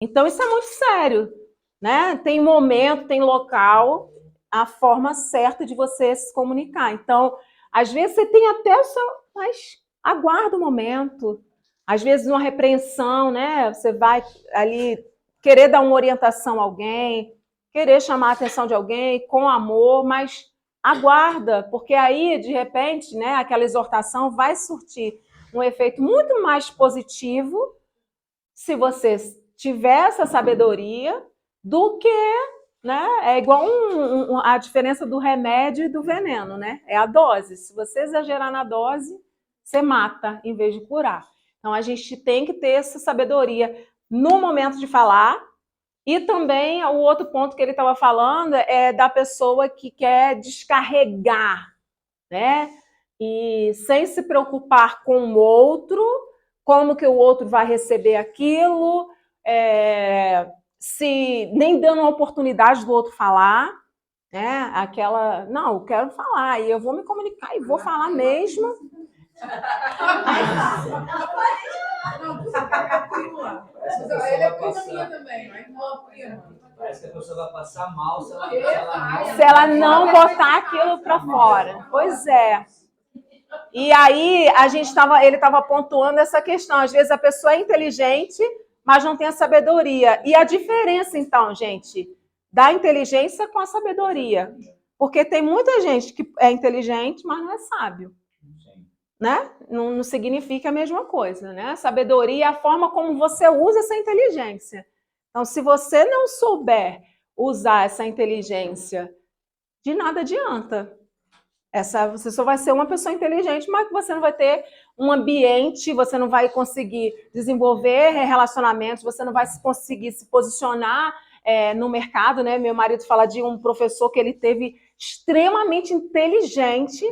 Então, isso é muito sério, né? Tem momento, tem local, a forma certa de você se comunicar. Então, às vezes você tem até o seu... Mas aguarda o momento. Às vezes, uma repreensão, né? Você vai ali querer dar uma orientação a alguém, querer chamar a atenção de alguém com amor, mas aguarda, porque aí, de repente, né, aquela exortação vai surtir um efeito muito mais positivo se você tiver essa sabedoria do que, né? É igual a diferença do remédio e do veneno, né? É a dose. Se você exagerar na dose, você mata em vez de curar. Então a gente tem que ter essa sabedoria no momento de falar. E também o outro ponto que ele estava falando é da pessoa que quer descarregar, né? E sem se preocupar com o outro, como que o outro vai receber aquilo, se nem dando a oportunidade do outro falar, né? Aquela, não, eu quero falar e eu vou me comunicar e vou falar mesmo. Ele é prima minha também, mas não prima. Parece que a pessoa vai passar mal se ela não botar aquilo para fora. Pois é. E aí ele estava pontuando essa questão. Às vezes a pessoa é inteligente, mas não tem a sabedoria. E a diferença, então, gente, da inteligência com a sabedoria. Porque tem muita gente que é inteligente, mas não é sábio. Né? Não significa a mesma coisa. Né? A sabedoria é a forma como você usa essa inteligência. Então, se você não souber usar essa inteligência, de nada adianta. Você só vai ser uma pessoa inteligente, mas você não vai ter um ambiente, você não vai conseguir desenvolver relacionamentos, você não vai conseguir se posicionar no mercado, né? Meu marido fala de um professor que ele teve extremamente inteligente,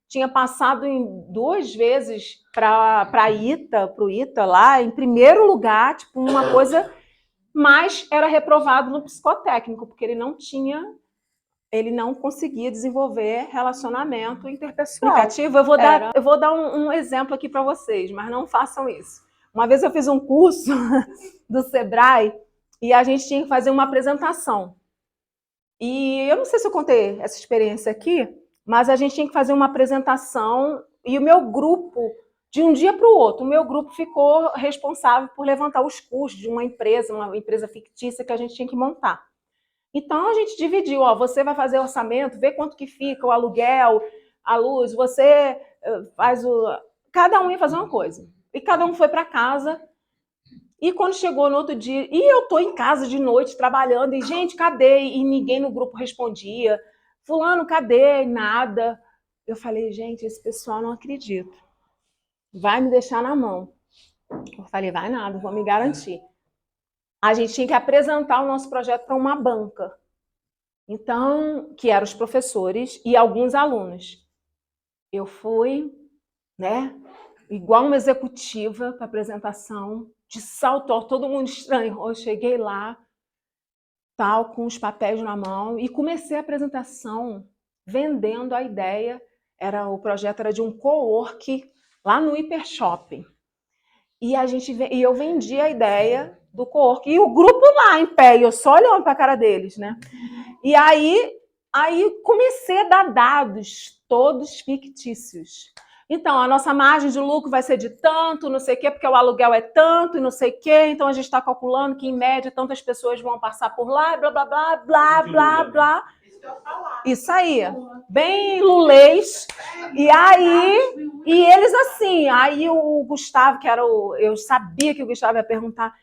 tinha passado em 2 vezes para o ITA lá, em primeiro lugar, tipo uma coisa, mas era reprovado no psicotécnico, porque ele não conseguia desenvolver relacionamento interpessoal. Aplicativo, eu vou dar um exemplo aqui para vocês, mas não façam isso. Uma vez eu fiz um curso do Sebrae e a gente tinha que fazer uma apresentação. E eu não sei se eu contei essa experiência aqui, mas a gente tinha que fazer uma apresentação e o meu grupo, de um dia para o outro, o meu grupo ficou responsável por levantar os custos de uma empresa fictícia que a gente tinha que montar. Então a gente dividiu, você vai fazer o orçamento, vê quanto que fica o aluguel, a luz, você faz cada um ia fazer uma coisa. E cada um foi para casa. E quando chegou no outro dia, e eu tô em casa de noite trabalhando, e gente, cadê? E ninguém no grupo respondia. Fulano, cadê? Nada. Eu falei, gente, esse pessoal não acredita. Vai me deixar na mão. Eu falei, vai nada, vou me garantir. A gente tinha que apresentar o nosso projeto para uma banca. Então, que eram os professores e alguns alunos. Eu fui, né, igual uma executiva para a apresentação, de salto, todo mundo estranhou. Eu cheguei lá, tal, com os papéis na mão e comecei a apresentação vendendo a ideia. O projeto era de um co-work lá no Hipershopping. E eu vendi a ideia do co-work. E o grupo lá em pé, e eu só olhando para a cara deles, né? E aí comecei a dar dados todos fictícios. Então, a nossa margem de lucro vai ser de tanto, não sei o quê, porque o aluguel é tanto e não sei o quê. Então, a gente está calculando que, em média, tantas pessoas vão passar por lá, blá, blá, blá, blá, blá, blá. Isso aí, bem lulês. E eles assim, aí o Gustavo, que era eu sabia que o Gustavo ia perguntar,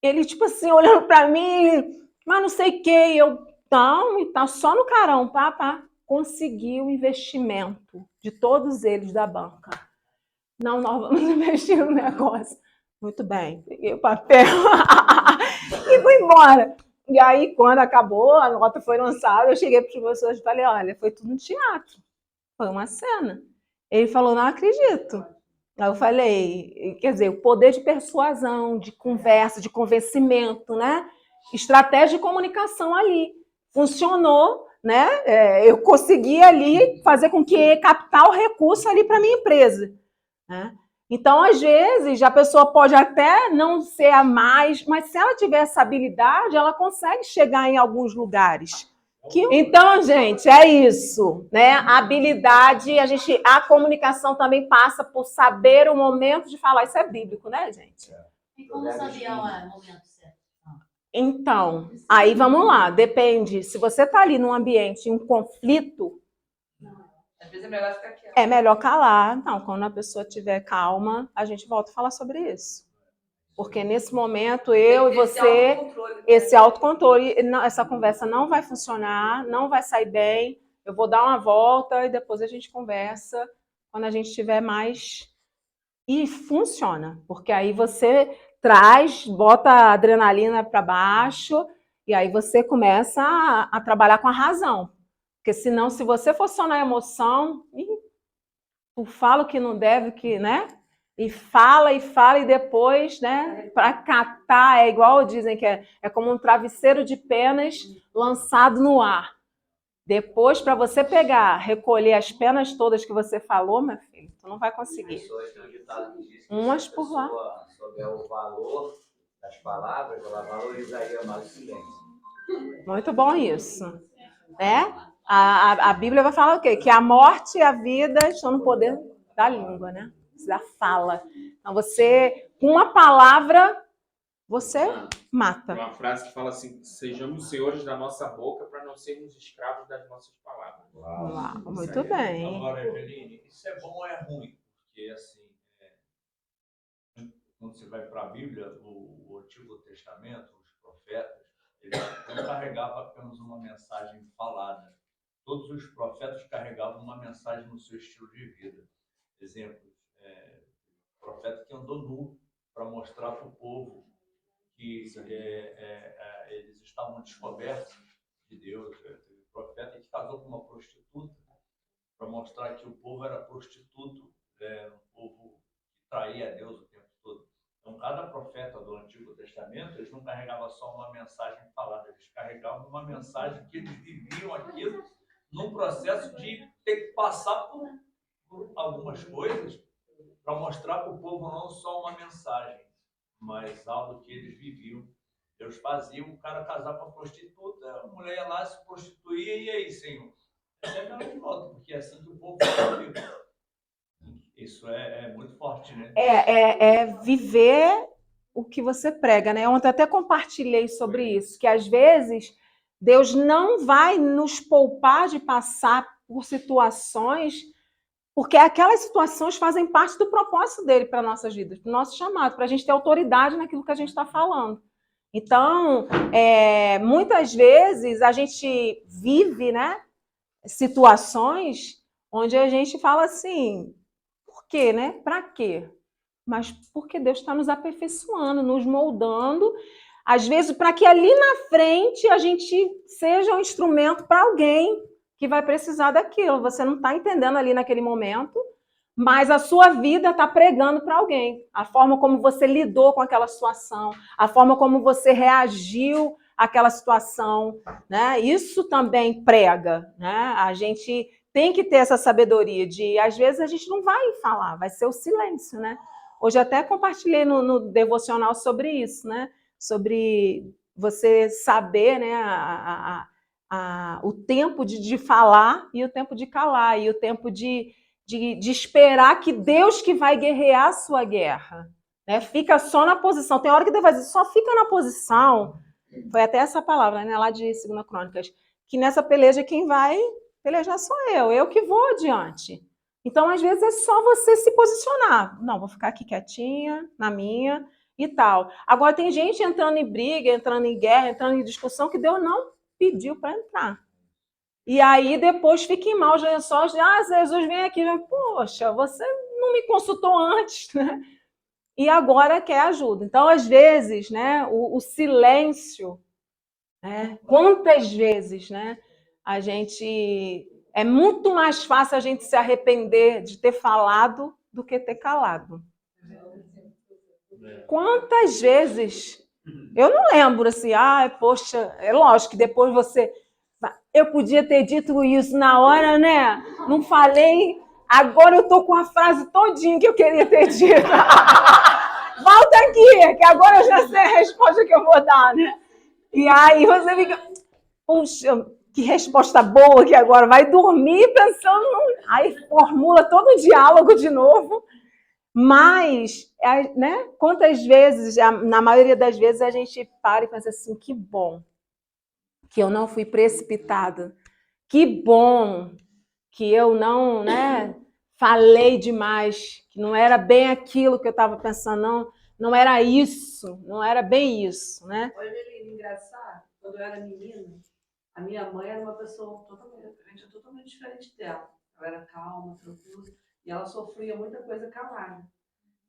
ele tipo assim, olhando para mim, mas não sei o que, eu, tá só no carão, pá, consegui o investimento de todos eles da banca. Não, nós vamos investir no negócio. Muito bem, peguei o papel e fui embora. E aí, quando acabou, a nota foi lançada, eu cheguei para os professores e falei, olha, foi tudo no teatro. Foi uma cena. Ele falou, não acredito. Aí eu falei, quer dizer, o poder de persuasão, de conversa, de convencimento, né? Estratégia de comunicação ali. Funcionou, né? Eu consegui ali fazer com que captar o recurso ali para a minha empresa. Né? Então, às vezes, a pessoa pode até não ser a mais, mas se ela tiver essa habilidade, ela consegue chegar em alguns lugares. Então, gente, é isso, né? A habilidade, a comunicação também passa por saber o momento de falar. Isso é bíblico, né, gente? E como saber o momento certo? Então, aí vamos lá, depende. Se você está ali num ambiente, em um conflito, às vezes é melhor ficar quieto. é melhor calar. Não, quando a pessoa estiver calma, a gente volta a falar sobre isso. Porque nesse momento, eu e você, esse autocontrole, essa conversa não vai funcionar, não vai sair bem. Eu vou dar uma volta e depois a gente conversa quando a gente estiver mais... E funciona, porque aí você traz, bota a adrenalina para baixo e aí você começa a trabalhar com a razão. Porque senão, se você for só na emoção, tu fala o que não deve, que, né? E fala e depois, né? Para catar, é igual dizem que é como um travesseiro de penas lançado no ar. Depois, para você pegar, recolher as penas todas que você falou, meu filho, tu não vai conseguir. Pessoas têm um ditado que diz que Umas se a por lá. pessoa souber o valor das palavras, ela valorizaria mais o silêncio. Muito bom isso. Né? A Bíblia vai falar o quê? Que a morte e a vida estão no poder da língua, né? Da fala. Então, você, com uma palavra, você mata. Uma frase que fala assim: sejamos senhores da nossa boca para não sermos escravos das nossas palavras. Uau, muito bem. Agora, Eveline, isso é bom ou é ruim? Porque, assim, quando você vai para a Bíblia, o Antigo Testamento, os profetas, eles não carregavam apenas uma mensagem falada. Todos os profetas carregavam uma mensagem no seu estilo de vida. Exemplo, profeta que andou nu para mostrar para o povo que eles estavam descobertos de Deus. Teve profeta que casou com uma prostituta para mostrar que o povo era prostituto, um povo que traía a Deus o tempo todo. Então, cada profeta do Antigo Testamento, eles não carregavam só uma mensagem falada, eles carregavam uma mensagem que eles viviam aquilo num processo de ter que passar por algumas coisas para mostrar para o povo não só uma mensagem, mas algo que eles viviam. Deus fazia o cara casar com a prostituta, a mulher ia lá, se prostituía, e aí, Senhor? Recebe ela de volta, porque é assim que o povo vive. Isso é muito forte, né? É viver o que você prega, né? Ontem até compartilhei sobre isso, que às vezes Deus não vai nos poupar de passar por situações, porque aquelas situações fazem parte do propósito dele para nossas vidas, para o nosso chamado, para a gente ter autoridade naquilo que a gente está falando. Então, muitas vezes a gente vive, né, situações onde a gente fala assim, por quê, né? Para quê? Mas porque Deus está nos aperfeiçoando, nos moldando, às vezes para que ali na frente a gente seja um instrumento para alguém que vai precisar daquilo. Você não está entendendo ali naquele momento, mas a sua vida está pregando para alguém. A forma como você lidou com aquela situação, a forma como você reagiu àquela situação, né? Isso também prega, né? A gente tem que ter essa sabedoria de, às vezes, a gente não vai falar, vai ser o silêncio, né? Hoje até compartilhei no devocional sobre isso, né? Sobre você saber, né, o tempo de falar e o tempo de calar, e o tempo de esperar que Deus que vai guerrear a sua guerra. Né? Fica só na posição. Tem hora que Deus vai dizer, só fica na posição. Foi até essa palavra, né, lá de 2 Crônicas, que nessa peleja quem vai pelejar sou eu que vou adiante. Então, às vezes, é só você se posicionar. Não, vou ficar aqui quietinha, na minha e tal. Agora, tem gente entrando em briga, entrando em guerra, entrando em discussão que Deus não pediu para entrar. E aí, depois, fica em maus lençóis. Jesus vem aqui. Poxa, você não me consultou antes, né? E agora quer ajuda. Então, às vezes, né, o silêncio, né? Quantas vezes, né, a gente... É muito mais fácil a gente se arrepender de ter falado do que ter calado. Quantas vezes? Eu não lembro assim, poxa, é lógico que depois você... Eu podia ter dito isso na hora, né? Não falei. Agora eu tô com a frase todinha que eu queria ter dito. Volta aqui, que agora eu já sei a resposta que eu vou dar, né? E aí você fica, puxa, que resposta boa que agora vai dormir pensando, aí formula todo o diálogo de novo. Mas, né, quantas vezes, na maioria das vezes, a gente para e pensa assim, que bom que eu não fui precipitada, que bom que eu não, né, falei demais, que não era bem aquilo que eu estava pensando, não era isso, não era bem isso, né? Olha, engraçado, quando eu era menina, a minha mãe era uma pessoa totalmente diferente dela. Ela era calma, tranquila, e ela sofria muita coisa calada.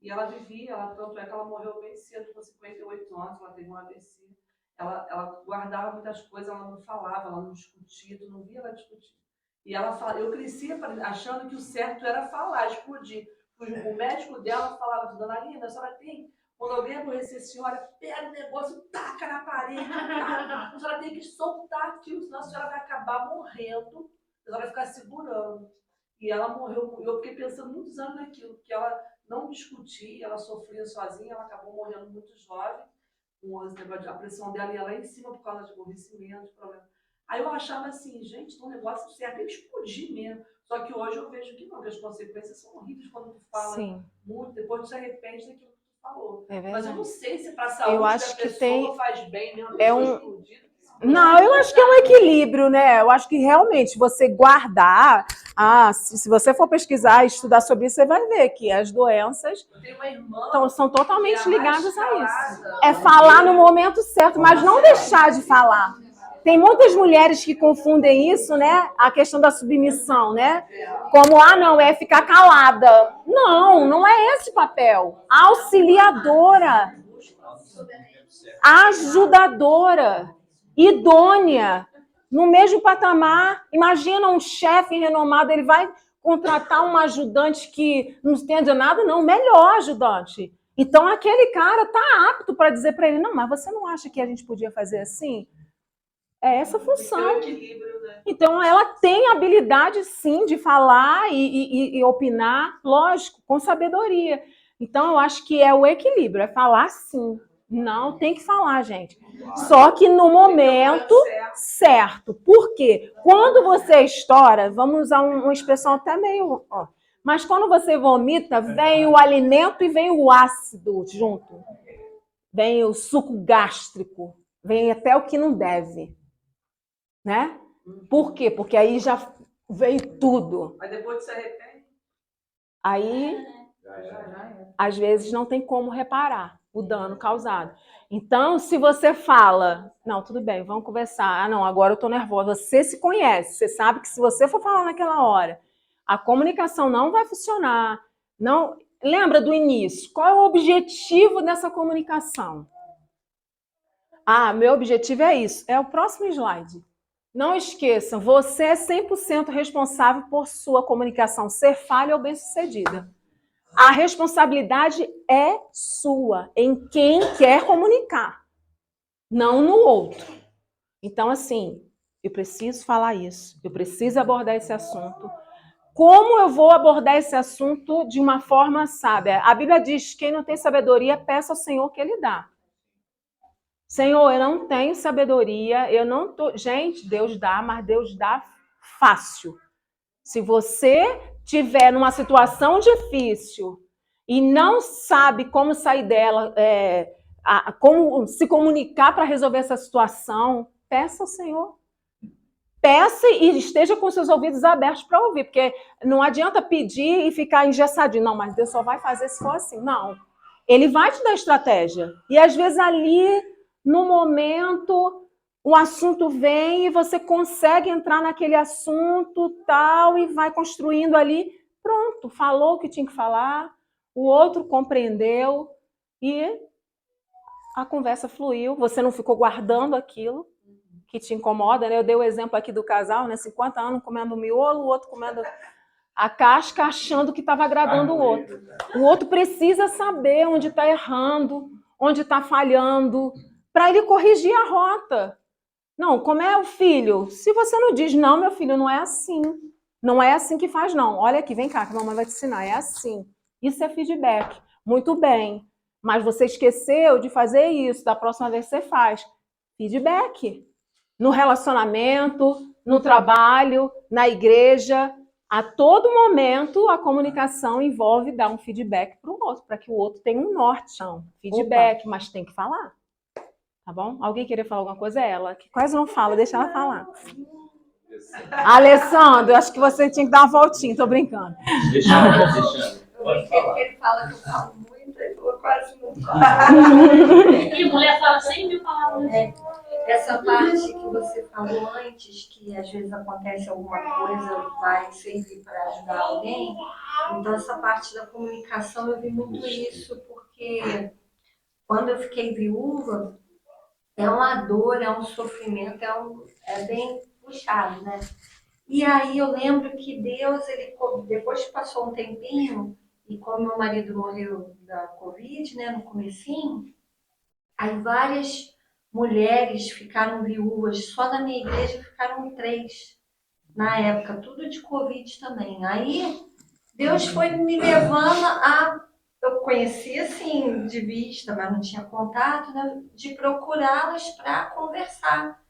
E ela vivia, tanto é que ela morreu bem cedo, com 58 anos, ela teve um AVC. Ela guardava muitas coisas, ela não falava, ela não discutia, tu não via ela discutir. E ela fala, eu crescia achando que o certo era falar, explodir. O médico dela falava, dona Linda, a senhora tem, quando alguém aborrecer a senhora, pega o negócio, taca na parede, taca. A senhora tem que soltar aquilo, senão a senhora vai acabar morrendo, a senhora vai ficar segurando. E ela morreu, eu fiquei pensando muitos anos naquilo, porque ela não discutia, ela sofria sozinha, ela acabou morrendo muito jovem, a pressão dela ia lá em cima por causa de aborrecimento, problema. Aí eu achava assim, gente, o negócio certo é explodir mesmo. Só que hoje eu vejo que não, que as consequências são horríveis quando tu fala muito, depois tu se arrepende daquilo que tu falou. É, mas eu não sei se para a saúde eu acho da que pessoa faz bem mesmo, explodida. Não, eu acho que é um equilíbrio, né? Eu acho que realmente você guardar. Se você for pesquisar e estudar sobre isso, você vai ver que as doenças são totalmente ligadas a isso. É falar no momento certo, mas não deixar de falar. Tem muitas mulheres que confundem isso, né? A questão da submissão, né? Como, não, é ficar calada. Não, não é esse papel. Auxiliadora. Ajudadora. Idônea, no mesmo patamar. Imagina um chefe renomado, ele vai contratar um ajudante que não entende nada, não, melhor ajudante. Então, aquele cara está apto para dizer para ele, não, mas você não acha que a gente podia fazer assim? É essa função. Então, ela tem habilidade, sim, de falar e opinar, lógico, com sabedoria. Então, eu acho que é o equilíbrio, é falar sim. Não, tem que falar, gente. Só que no momento certo. Por quê? Quando você estoura, vamos usar uma expressão até meio... mas quando você vomita, vem o alimento e vem o ácido junto. Vem o suco gástrico. Vem até o que não deve. Né? Por quê? Porque aí já veio tudo. Aí depois você arrepende? Aí, às vezes, não tem como reparar o dano causado. Então, se você fala, não, tudo bem, vamos conversar. Não, agora eu tô nervosa. Você se conhece, você sabe que se você for falar naquela hora, a comunicação não vai funcionar. Não, lembra do início? Qual é o objetivo dessa comunicação? Meu objetivo é isso. É o próximo slide. Não esqueçam, você é 100% responsável por sua comunicação, ser falha ou bem-sucedida. A responsabilidade é sua, em quem quer comunicar, não no outro. Então, assim, eu preciso falar isso, eu preciso abordar esse assunto. Como eu vou abordar esse assunto de uma forma sábia? A Bíblia diz, quem não tem sabedoria, peça ao Senhor que Ele dá. Senhor, eu não tenho sabedoria, eu não tô... Gente, Deus dá, mas Deus dá fácil. Se você tiver numa situação difícil e não sabe como sair dela, como se comunicar para resolver essa situação, peça ao Senhor. Peça e esteja com seus ouvidos abertos para ouvir, porque não adianta pedir e ficar engessadinho. Não, mas Deus só vai fazer se for assim. Não. Ele vai te dar estratégia. E às vezes ali... No momento, o assunto vem e você consegue entrar naquele assunto tal e vai construindo ali. Pronto, falou o que tinha que falar, o outro compreendeu e a conversa fluiu. Você não ficou guardando aquilo que te incomoda, né? Eu dei o exemplo aqui do casal, né? 50 anos comendo miolo, o outro comendo a casca, achando que estava agradando o outro. O outro precisa saber onde está errando, onde está falhando, para ele corrigir a rota. Não, como é o filho? Se você não diz, não, meu filho, não é assim. Não é assim que faz, não. Olha aqui, vem cá, que a mamãe vai te ensinar. É assim. Isso é feedback. Muito bem. Mas você esqueceu de fazer isso. Da próxima vez você faz. Feedback. No relacionamento, no trabalho, na igreja. A todo momento, a comunicação envolve dar um feedback para o outro, para que o outro tenha um norte. Não, feedback, mas tem que falar. Tá bom? Alguém queria falar alguma coisa? É ela, que quase não fala, deixa ela falar. Alessandro, acho que você tinha que dar uma voltinha, tô brincando. Deixa. Eu brinquei que ele fala que eu falo muito, ele falou quase não fala. E mulher fala 100 mil palavras. Essa parte que você falou antes, que às vezes acontece alguma coisa, vai servir para ajudar alguém. Então, essa parte da comunicação, eu vi muito isso, porque quando eu fiquei viúva, é uma dor, é um sofrimento, é bem puxado, né? E aí eu lembro que Deus, depois que passou um tempinho, e como meu marido morreu da Covid, né, no comecinho, aí várias mulheres ficaram viúvas, só na minha igreja ficaram 3 na época, tudo de Covid também. Aí Deus foi me levando eu conhecia assim de vista, mas não tinha contato, né, de procurá-las para conversar.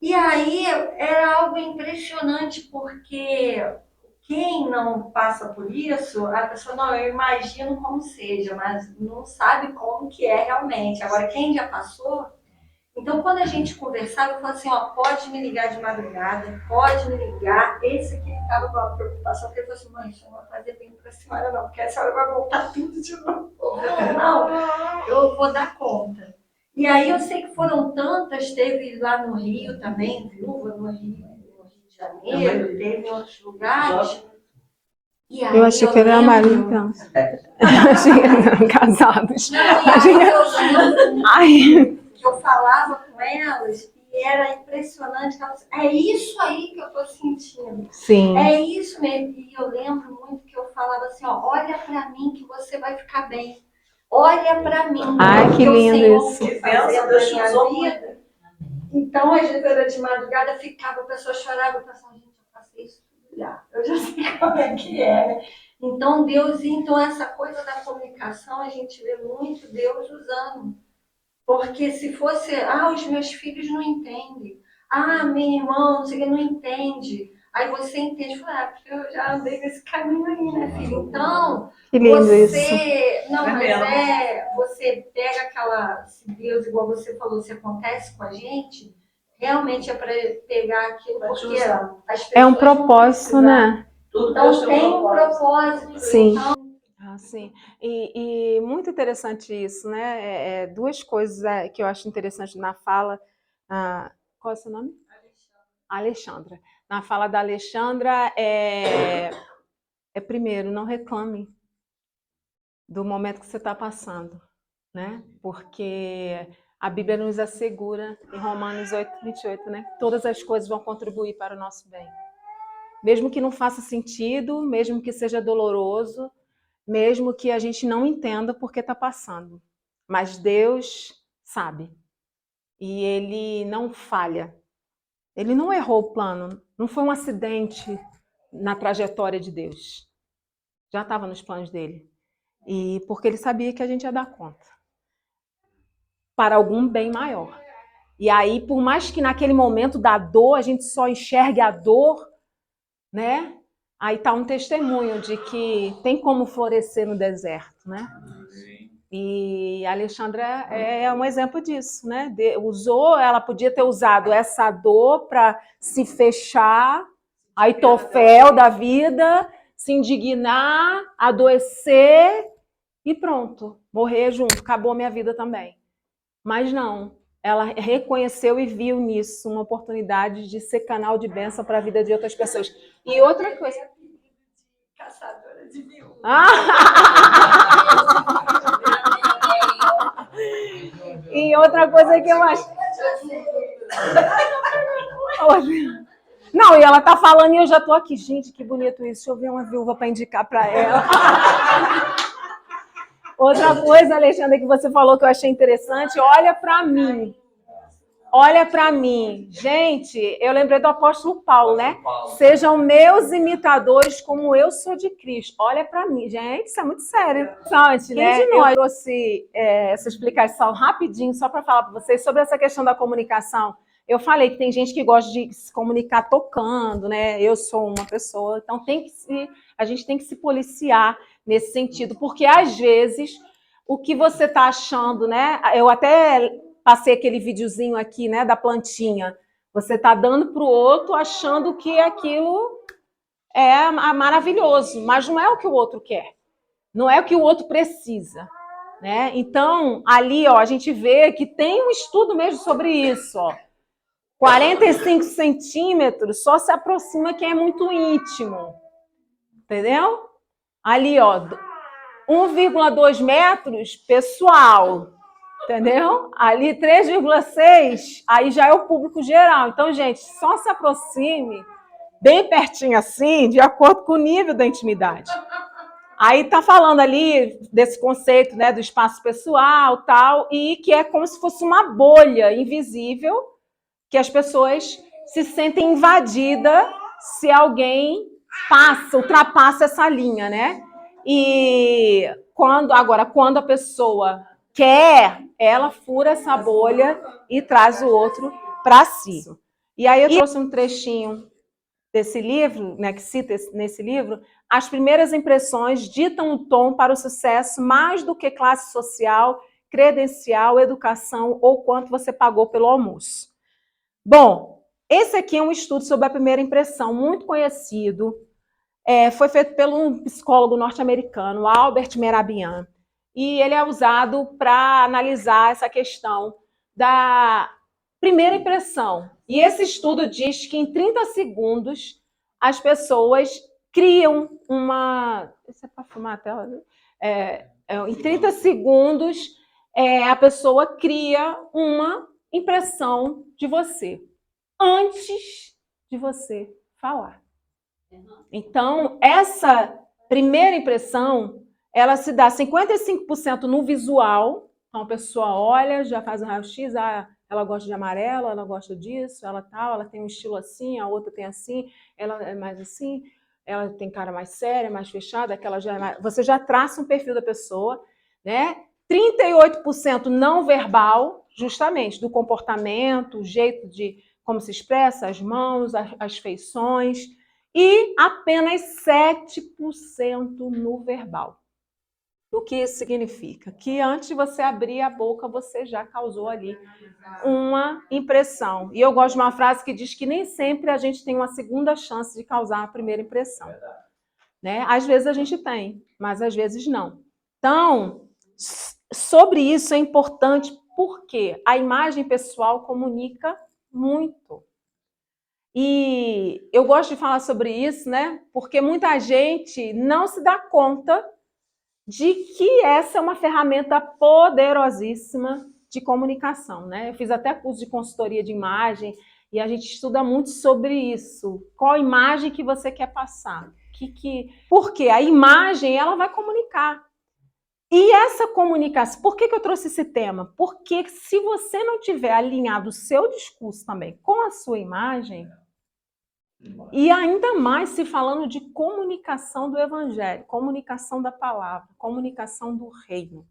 E aí era algo impressionante, porque quem não passa por isso, a pessoa, não, eu imagino como seja, mas não sabe como que é realmente. Agora, quem já passou, então quando a gente conversava, eu falava assim, ó, pode me ligar de madrugada, pode me ligar. Esse aqui ficava com a preocupação, porque ele falou assim, mãe, isso não vai fazer bem para a senhora não, porque a senhora vai voltar tudo de novo. Não, eu vou dar conta. E aí eu sei que foram tantas, teve lá no Rio também, viúva no Rio de Janeiro, teve em outros lugares. E aí Eu achei que era marido, então. Achei que eram casados. Não, e aí eu lembro Ai. que eu falava com elas e era impressionante. Elas, é isso aí que eu tô sentindo. Sim. É isso mesmo. E eu lembro muito que eu falava assim, ó, olha pra mim que você vai ficar bem. Olha pra mim. Ai, que lindo isso. Que fazer a minha vida. Então, às vezes era de madrugada, ficava, a pessoa chorava, eu pensava, gente, eu passei isso tudo já. Eu já sei como é que é. Então, então essa coisa da comunicação, a gente vê muito Deus usando. Porque se fosse, os meus filhos não entendem. Minha irmã, não sei o que, não entende. Aí você entende, fala, porque eu já andei nesse caminho aí, né, filho? Então, Que lindo isso. Você pega aquela, se Deus, igual você falou, se acontece com a gente, realmente é para pegar aquilo, porque as pessoas É um propósito, né? Então tem um propósito. Sim. Então, Sim. E muito interessante isso, né? Duas coisas que eu acho interessante na fala. Qual é o seu nome? Alexandra. Na fala da Alexandra, primeiro, não reclame do momento que você está passando, né? Porque a Bíblia nos assegura, em Romanos 8:28, né? Todas as coisas vão contribuir para o nosso bem. Mesmo que não faça sentido, mesmo que seja doloroso, mesmo que a gente não entenda por que está passando. Mas Deus sabe. E Ele não falha. Ele não errou o plano. Não foi um acidente na trajetória de Deus. Já estava nos planos dele. E porque Ele sabia que a gente ia dar conta. Para algum bem maior. E aí, por mais que naquele momento da dor, a gente só enxergue a dor, né? Aí está um testemunho de que tem como florescer no deserto, né? E a Alexandra é um exemplo disso, né? Ela podia ter usado essa dor para se fechar, Aitofel da vida, se indignar, adoecer e pronto, morrer junto, acabou a minha vida também. Mas não, ela reconheceu e viu nisso uma oportunidade de ser canal de bênção para a vida de outras pessoas. E outra coisa... Caçadora de viúva. E outra coisa que eu acho... Não, e ela tá falando e eu já tô aqui. Gente, que bonito isso. Deixa eu ver uma viúva para indicar para ela. Outra coisa, Alexandra, que você falou que eu achei interessante, olha para mim. Olha para mim. Gente, eu lembrei do apóstolo Paulo, né? Sejam meus imitadores como eu sou de Cristo. Olha para mim. Gente, isso é muito sério. Antes, né? Eu trouxe essa explicação rapidinho, só para falar para vocês sobre essa questão da comunicação. Eu falei que tem gente que gosta de se comunicar tocando, né? Eu sou uma pessoa, então a gente tem que se policiar nesse sentido, porque às vezes o que você está achando, né? Eu até passei aquele videozinho aqui, né, da plantinha. Você está dando para o outro achando que aquilo é maravilhoso, mas não é o que o outro quer, não é o que o outro precisa, né? Então, ali, ó, a gente vê que tem um estudo mesmo sobre isso, ó. 45 centímetros só se aproxima quem é muito íntimo, entendeu? Ali, ó, 1,2 metros, pessoal, entendeu? Ali 3,6, aí já é o público geral. Então, gente, só se aproxime bem pertinho assim, de acordo com o nível da intimidade. Aí tá falando ali desse conceito, né, do espaço pessoal, tal, e que é como se fosse uma bolha invisível que as pessoas se sentem invadidas se alguém ultrapassa essa linha, né? E quando a pessoa quer, ela fura essa bolha e traz o outro para si. E aí eu trouxe um trechinho desse livro, né, que cita nesse livro, as primeiras impressões ditam o tom para o sucesso mais do que classe social, credencial, educação ou quanto você pagou pelo almoço. Bom, esse aqui é um estudo sobre a primeira impressão, muito conhecido. Foi feito por um psicólogo norte-americano, Albert Mehrabian, e ele é usado para analisar essa questão da primeira impressão. E esse estudo diz que em 30 segundos as pessoas criam uma... Isso é para filmar a tela? Em 30 segundos a pessoa cria uma impressão de você antes de você falar. Então, essa primeira impressão, ela se dá 55% no visual. Então, a pessoa olha, já faz um raio-x, ela gosta de amarelo, ela gosta disso, ela tal, ela tem um estilo assim, a outra tem assim, ela é mais assim, ela tem cara mais séria, mais fechada, aquela já é mais... Você já traça um perfil da pessoa, né? 38% não verbal, justamente, do comportamento, o jeito de como se expressa, as mãos, as feições, e apenas 7% no verbal. O que isso significa? Que antes de você abrir a boca, você já causou ali uma impressão. E eu gosto de uma frase que diz que nem sempre a gente tem uma segunda chance de causar a primeira impressão. Né? Às vezes a gente tem, mas às vezes não. Então, sobre isso é importante porque a imagem pessoal comunica muito. E eu gosto de falar sobre isso, né? Porque muita gente não se dá conta de que essa é uma ferramenta poderosíssima de comunicação, né? Eu fiz até curso de consultoria de imagem e a gente estuda muito sobre isso. Qual imagem que você quer passar? Porque a imagem, ela vai comunicar. E essa comunicação, por que eu trouxe esse tema? Porque se você não tiver alinhado o seu discurso também com a sua imagem, e ainda mais se falando de comunicação do evangelho, comunicação da palavra, comunicação do reino,